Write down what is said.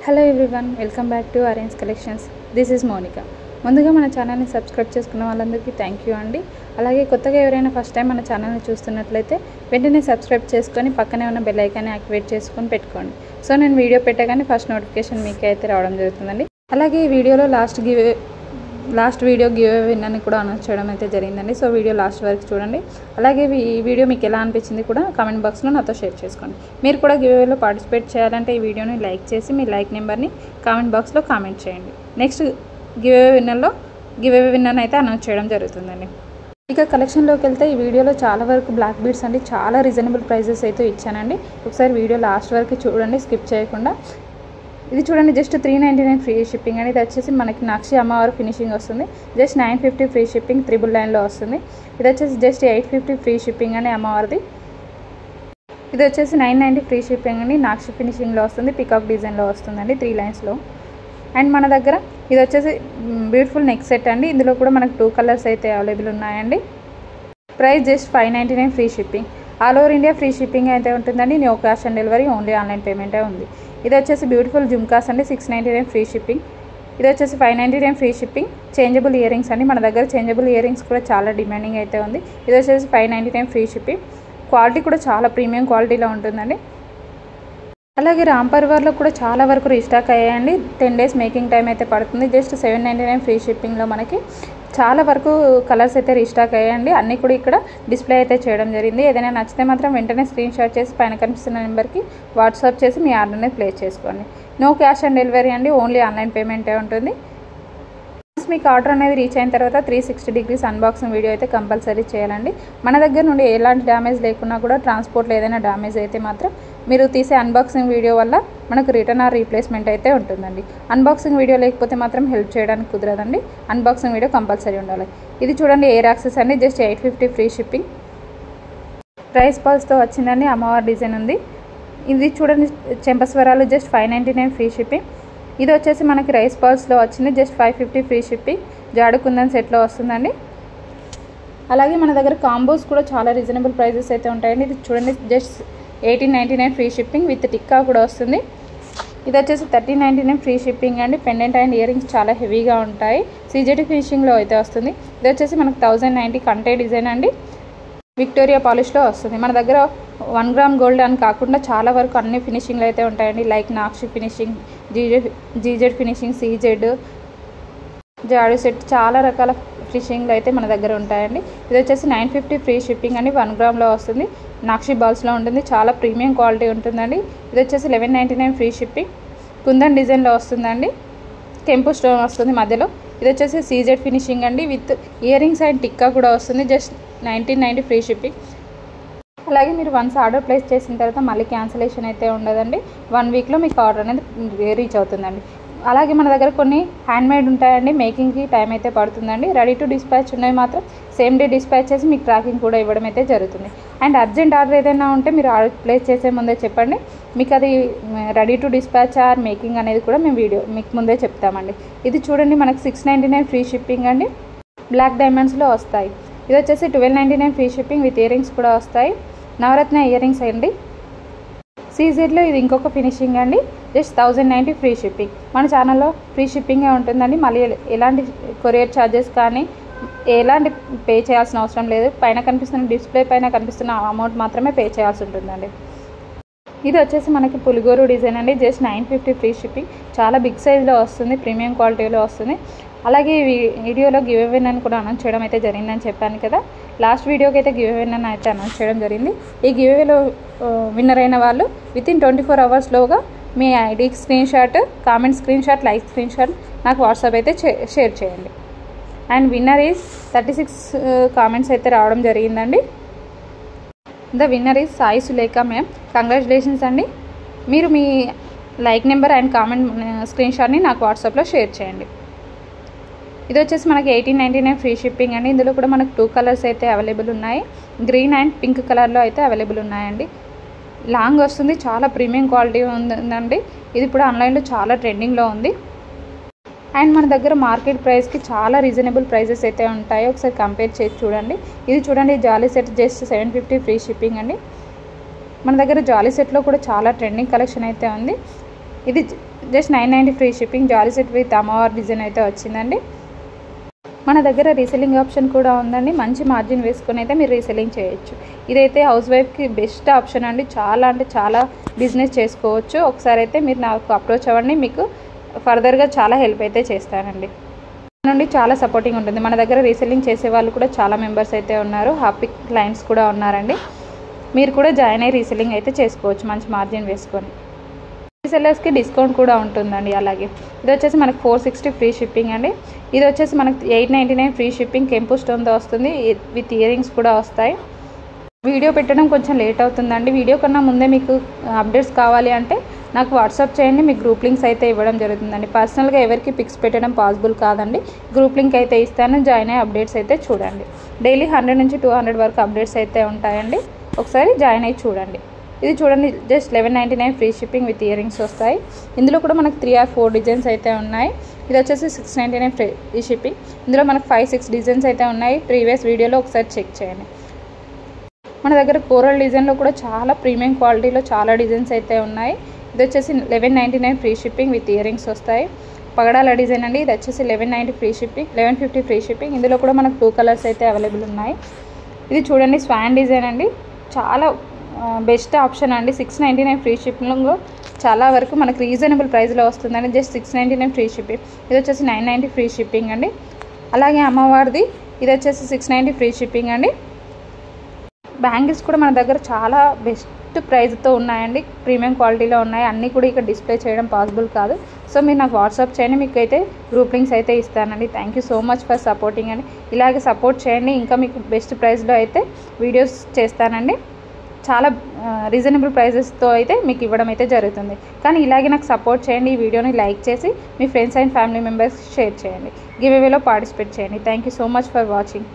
Hello everyone, welcome back to arrange collections. This is Monica. ముందుగా మన ఛానల్ని subscribe చేసుకున్న వాళ్ళందరికీ థ్యాంక్ యూ అండి. అలాగే కొత్తగా ఎవరైనా ఫస్ట్ టైం మన ఛానల్ని చూస్తున్నట్లయితే వెంటనే సబ్స్క్రైబ్ చేసుకొని పక్కనే ఉన్న బెల్ ఐకాన్ని యాక్టివేట్ చేసుకొని పెట్టుకోండి. సో నేను వీడియో పెట్టగానే ఫస్ట్ నోటిఫికేషన్ మీకే అయితే రావడం జరుగుతుందండి. అలాగే ఈ వీడియోలో లాస్ట్ వీడియో గివ్ అవే విన్నర్ని కూడా అనౌన్స్ చేయడం అయితే జరిగిందండి. సో వీడియో లాస్ట్ వరకు చూడండి. అలాగే ఈ వీడియో మీకు ఎలా అనిపించింది కూడా కామెంట్ బాక్స్లో నాతో షేర్ చేసుకోండి. మీరు కూడా గివ్ అవేలో పార్టిసిపేట్ చేయాలంటే ఈ వీడియోని లైక్ చేసి మీ లైక్ నెంబర్ని కామెంట్ బాక్స్లో కామెంట్ చేయండి. నెక్స్ట్ గివ్ అవే విన్నర్ని అయితే అనౌన్స్ చేయడం జరుగుతుందండి. ఇక కలెక్షన్లోకి వెళ్తే ఈ వీడియోలో చాలా వరకు బ్లాక్ బీడ్స్ అండి చాలా రీజనబుల్ ప్రైజెస్ అయితే ఇచ్చానండి. ఒకసారి వీడియో లాస్ట్ వరకు చూడండి, స్కిప్ చేయకుండా. ఇది చూడండి, జస్ట్ 399 ఫ్రీ షిప్పింగ్ అండి. ఇది వచ్చేసి మనకి నక్షి అమ్మవారు ఫినిషింగ్ వస్తుంది. జస్ట్ 950 ఫ్రీ షిప్పింగ్ 999లో వస్తుంది. ఇది వచ్చేసి జస్ట్ 850 ఫ్రీ షిప్పింగ్ అండి అమ్మవారిది. ఇది వచ్చేసి 990 ఫ్రీ షిప్పింగ్ అండి. నక్షి ఫినిషింగ్లో వస్తుంది, పికాక్ డిజైన్లో వస్తుందండి 3 లైన్స్లో. అండ్ మన దగ్గర ఇది వచ్చేసి బ్యూటిఫుల్ నెక్ సెట్ అండి. ఇందులో కూడా మనకు 2 కలర్స్ అయితే అవైలబుల్ ఉన్నాయండి. Price just 599 free shipping. All over India free shipping అయితే ఉంటుందండి. No cash on delivery, only online పేమెంటే ఉంది. ఇది వచ్చేసి బ్యూటిఫుల్ జుమ్కాస్ అండి, 699 ఫ్రీ షిప్పింగ్. ఇది వచ్చేసి 599 free shipping. Changeable ear rings అండి, మన దగ్గర చేంజబుల్ ఇయర్ రింగ్స్ కూడా చాలా డిమాండింగ్ అయితే ఉంది. ఇది వచ్చేసి 599 ఫ్రీ షిప్పింగ్. క్వాలిటీ కూడా చాలా ప్రీమియం క్వాలిటీలో ఉంటుందండి. అలాగే రామ్ పరివార్లో కూడా చాలా వరకు రీస్టాక్ అయ్యాయండి. 10 days మేకింగ్ టైం అయితే పడుతుంది. జస్ట్ 799 ఫ్రీ షిప్పింగ్లో మనకి చాలా వరకు కలర్స్ అయితే రీస్టాక్ అయ్యాయండి. అన్నీ కూడా ఇక్కడ డిస్ప్లే అయితే చేయడం జరిగింది. ఏదైనా నచ్చితే మాత్రం వెంటనే స్క్రీన్ షాట్ చేసి పైన కనిపిస్తున్న నెంబర్కి వాట్సాప్ చేసి మీ ఆర్డర్ని ప్లేస్ చేసుకోండి. నో క్యాష్ ఆన్ డెలివరీ అండి, ఓన్లీ ఆన్లైన్ పేమెంటే ఉంటుంది. మీకు ఆర్డర్ అనేది రీచ్ అయిన తర్వాత 360 degrees అన్బాక్సింగ్ వీడియో అయితే కంపల్సరీ చేయాలండి. మన దగ్గర నుండి ఎలాంటి డ్యామేజ్ లేకున్నా కూడా ట్రాన్స్పోర్ట్లో ఏదైనా డ్యామేజ్ అయితే మాత్రం మీరు తీసే అన్బాక్సింగ్ వీడియో వల్ల మనకు రిటర్న్ ఆర్ రీప్లేస్మెంట్ అయితే ఉంటుందండి. అన్బాక్సింగ్ వీడియో లేకపోతే మాత్రం హెల్ప్ చేయడానికి కుదరదండి. అన్బాక్సింగ్ వీడియో కంపల్సరీ ఉండాలి. ఇది చూడండి, ఎయిర్ యాక్సెస్ అండి, జస్ట్ 850 ఫ్రీ షిప్పింగ్. ప్రైస్ పల్స్తో వచ్చిందండి, అమ్మవారి డిజైన్ ఉంది. ఇది చూడండి, చెంపస్వరాలు జస్ట్ 599 ఫ్రీ షిప్పింగ్. ఇది వచ్చేసి మనకి రైస్ పర్ల్స్లో వచ్చింది, జస్ట్ 550 ఫ్రీ షిప్పింగ్. జాడు కుందన్ సెట్లో వస్తుందండి. అలాగే మన దగ్గర కాంబోస్ కూడా చాలా రీజనబుల్ ప్రైజెస్ అయితే ఉంటాయండి. ఇది చూడండి, just 1899 free shipping with tikka కూడా వస్తుంది. ఇది వచ్చేసి 1399 ఫ్రీ షిప్పింగ్ అండి. పెండెంట్ అండ్ ఇయర్ రింగ్స్ చాలా హెవీగా ఉంటాయి. సీజెటీ ఫినిషింగ్లో అయితే వస్తుంది. ఇది వచ్చేసి మనకు 1090 కంటే డిజైన్ అండి, విక్టోరియా పాలిష్లో వస్తుంది. మన దగ్గర 1 గ్రామ్ గోల్డ్ అని కాకుండా చాలా వరకు అన్ని ఫినిషింగ్లు అయితే ఉంటాయండి. లైక్ నాక్షి ఫినిషింగ్, జీజెడ్ ఫినిషింగ్, సీజెడ్, జాడు సెట్, చాలా రకాల ఫినిషింగ్లు అయితే మన దగ్గర ఉంటాయండి. ఇది వచ్చేసి 950 ఫ్రీ షిప్పింగ్ అండి. 1 గ్రామ్లో వస్తుంది, నాక్షి బాల్స్లో ఉంటుంది, చాలా ప్రీమియం క్వాలిటీ ఉంటుందండి. ఇది వచ్చేసి 1199 ఫ్రీ షిప్పింగ్. కుందన్ డిజైన్లో వస్తుందండి, కెంపు స్టోన్ వస్తుంది మధ్యలో. ఇది వచ్చేసి సీజెడ్ ఫినిషింగ్ అండి, with ear rings and tikka కూడా వస్తుంది, జస్ట్ 1990 ఫ్రీ షిప్పింగ్. అలాగే మీరు వన్స్ ఆర్డర్ ప్లేస్ చేసిన తర్వాత మళ్ళీ క్యాన్సిలేషన్ అయితే ఉండదండి. 1 వీక్లో మీకు ఆర్డర్ అనేది రీచ్ అవుతుందండి. అలాగే మన దగ్గర కొన్ని హ్యాండ్మేడ్ ఉంటాయండి, మేకింగ్కి టైం అయితే పడుతుందండి. రెడీ టు డిస్పాచ్ ఉన్నవి మాత్రం సేమ్ డే డిస్పాచ్ చేసి మీకు ట్రాకింగ్ కూడా ఇవ్వడం అయితే జరుగుతుంది. అండ్ అర్జెంట్ ఆర్డర్ ఏదైనా ఉంటే మీరు ఆర్డర్ ప్లేస్ చేసే ముందే చెప్పండి, మీకు అది ready to dispatch or making అనేది కూడా మేము వీడియో మీకు ముందే చెప్తామండి. ఇది చూడండి, మనకు 699 ఫ్రీ షిప్పింగ్ అండి. బ్లాక్ డైమండ్స్లో వస్తాయి. ఇది వచ్చేసి 1299 free shipping with ear rings కూడా వస్తాయి. నవరత్న ఇయర్ రింగ్స్ అండి. సీజెడ్లో ఇది ఇంకొక ఫినిషింగ్ అండి, జస్ట్ 1090 ఫ్రీ షిప్పింగ్. మన ఛానల్లో ఫ్రీ షిప్పింగే ఉంటుందండి. మళ్ళీ ఎలాంటి కొరియర్ ఛార్జెస్ కానీ ఎలాంటి పే చేయాల్సిన అవసరం లేదు. పైన కనిపిస్తున్న డిస్ప్లే పైన కనిపిస్తున్న అమౌంట్ మాత్రమే పే చేయాల్సి ఉంటుందండి. ఇది వచ్చేసి మనకి పులిగోరు డిజైన్ అండి, జస్ట్ 950 ఫ్రీ షిప్పింగ్. చాలా బిగ్ సైజ్లో వస్తుంది, ప్రీమియం క్వాలిటీలో వస్తుంది. అలాగే ఈ వీడియోలో గివ్ అవే అని కూడా అనౌన్స్ చేయడం అయితే జరిగిందని చెప్పాను కదా. లాస్ట్ వీడియోకి అయితే గివ్ అవే అని అయితే అనౌన్స్ చేయడం జరిగింది. ఈ గివ్ అవేలో విన్నర్ అయిన వాళ్ళు వితిన్ 24 అవర్స్లోగా మీ ఐడికి screenshot, comment screenshot, like screenshot నాకు వాట్సాప్ అయితే షేర్ చేయండి. అండ్ విన్నర్ ఈజ్ 36 కామెంట్స్ అయితే రావడం జరిగిందండి. The winner is Sai Sulekha ma'am. Congratulations అండి. మీరు మీ లైక్ నెంబర్ అండ్ కామెంట్ స్క్రీన్ షాట్ని నాకు వాట్సాప్లో షేర్ చేయండి. ఇది వచ్చేసి మనకి 1899 ఫ్రీ షిప్పింగ్ అండి. ఇందులో కూడా మనకు 2 కలర్స్ అయితే అవైలబుల్ ఉన్నాయి, గ్రీన్ అండ్ పింక్ కలర్లో అయితే అవైలబుల్ ఉన్నాయండి. లాంగ్ వస్తుంది, చాలా ప్రీమియం క్వాలిటీ ఉందండి. ఇది ఇప్పుడు ఆన్లైన్లో చాలా ట్రెండింగ్లో ఉంది. అండ్ మన దగ్గర మార్కెట్ ప్రైస్కి చాలా రీజనబుల్ ప్రైజెస్ అయితే ఉంటాయి. ఒకసారి కంపేర్ చేసి చూడండి. ఇది చూడండి, జాలీ సెట్ జస్ట్ 750 ఫ్రీ షిప్పింగ్ అండి. మన దగ్గర జాలీ సెట్లో కూడా చాలా ట్రెండింగ్ కలెక్షన్ అయితే ఉంది. ఇది జస్ట్ 990 ఫ్రీ షిప్పింగ్. జారీ సెట్ విత్ అమ్మవారి డిజైన్ అయితే వచ్చిందండి. మన దగ్గర రీసెల్లింగ్ ఆప్షన్ కూడా ఉందండి. మంచి మార్జిన్ వేసుకొని అయితే మీరు రీసెల్లింగ్ చేయొచ్చు. ఇదైతే హౌస్ వైఫ్కి బెస్ట్ ఆప్షన్ అండి. చాలా అంటే చాలా బిజినెస్ చేసుకోవచ్చు. ఒకసారి అయితే మీరు నాకు అప్రోచ్ అవ్వండి, మీకు ఫర్దర్గా చాలా హెల్ప్ అయితే చేస్తానండి. నుండి చాలా సపోర్టింగ్ ఉంటుంది. మన దగ్గర రీసెల్లింగ్ చేసే వాళ్ళు కూడా చాలా మెంబర్స్ అయితే ఉన్నారు. హ్యాపీ క్లయింట్స్ కూడా ఉన్నారండి. మీరు కూడా జాయిన్ అయ్యి రీసెల్లింగ్ అయితే చేసుకోవచ్చు మంచి మార్జిన్ వేసుకొని. రీసెల్లర్స్కి డిస్కౌంట్ కూడా ఉంటుందండి. అలాగే ఇది వచ్చేసి మనకు 460 ఫ్రీ షిప్పింగ్ అండి. ఇది వచ్చేసి మనకు 899 ఫ్రీ షిప్పింగ్. కెంపు స్టోన్తో వస్తుంది, విత్ ఇయర్ రింగ్స్ కూడా వస్తాయి. వీడియో పెట్టడం కొంచెం లేట్ అవుతుందండి. వీడియో కన్నా ముందే మీకు అప్డేట్స్ కావాలి అంటే నాకు వాట్సాప్ చేయండి, మీకు గ్రూప్ లింక్స్ అయితే ఇవ్వడం జరుగుతుందండి. పర్సనల్గా ఎవరికి పిక్స్ పెట్టడం పాసిబుల్ కాదండి. గ్రూప్ లింక్ అయితే ఇస్తాను, జాయిన్ అయ్యే అప్డేట్స్ అయితే చూడండి. డైలీ 100 నుంచి 200 వరకు అప్డేట్స్ అయితే ఉంటాయండి. ఒకసారి జాయిన్ అయ్యి చూడండి. ఇది చూడండి, just 1199 free shipping with ear rings వస్తాయి. ఇందులో కూడా మనకు 3 or 4 డిజైన్స్ అయితే ఉన్నాయి. ఇది వచ్చేసి 699 ఫ్రీ షిప్పింగ్. ఇందులో మనకు 5-6 డిజైన్స్ అయితే ఉన్నాయి. ప్రీవియస్ వీడియోలో ఒకసారి చెక్ చేయండి. మన దగ్గర కోరల్ డిజైన్లో కూడా చాలా ప్రీమియం క్వాలిటీలో చాలా డిజైన్స్ అయితే ఉన్నాయి. ఇది వచ్చేసి 1199 free shipping with ear rings వస్తాయి. పగడాల డిజైన్ అండి. ఇది వచ్చేసి 1190 ఫ్రీ షిప్పింగ్, 1150 ఫ్రీ షిప్పింగ్. ఇందులో కూడా మనకు 2 కలర్స్ అయితే అవైలబుల్ ఉన్నాయి. ఇది చూడండి, స్వాన్ డిజైన్ అండి. చాలా బెస్ట్ ఆప్షన్ అండి. 699 ఫ్రీ షిప్పింగ్లో చాలా వరకు మనకు రీజనబుల్ ప్రైస్లో వస్తుందండి. Just 699 free shipping. ఇది వచ్చేసి 990 ఫ్రీ షిప్పింగ్ అండి. అలాగే అమ్మవారిది ఇది వచ్చేసి 690 ఫ్రీ షిప్పింగ్ అండి. బ్యాంగిల్స్ కూడా మన దగ్గర చాలా బెస్ట్ ప్రైస్తో ఉన్నాయండి. ప్రీమియం క్వాలిటీలో ఉన్నాయి. అన్నీ కూడా ఇక్కడ డిస్ప్లే చేయడం పాసిబుల్ కాదు. సో మీరు నాకు వాట్సాప్ చేయండి, మీకు అయితే గ్రూప్ లింక్స్ అయితే ఇస్తానండి. Thank you so much for supporting అండి. ఇలాగే సపోర్ట్ చేయండి. ఇంకా మీకు బెస్ట్ ప్రైస్లో అయితే వీడియోస్ చేస్తానండి. చాలా రీజనబుల్ ప్రైజెస్తో అయితే మీకు ఇవ్వడం అయితే జరుగుతుంది. కానీ ఇలాగే నాకు సపోర్ట్ చేయండి. ఈ వీడియోని లైక్ చేసి మీ ఫ్రెండ్స్ అండ్ ఫ్యామిలీ మెంబర్స్కి షేర్ చేయండి. గివ్ అవేలో పార్టిసిపేట్ చేయండి. Thank you so much for watching.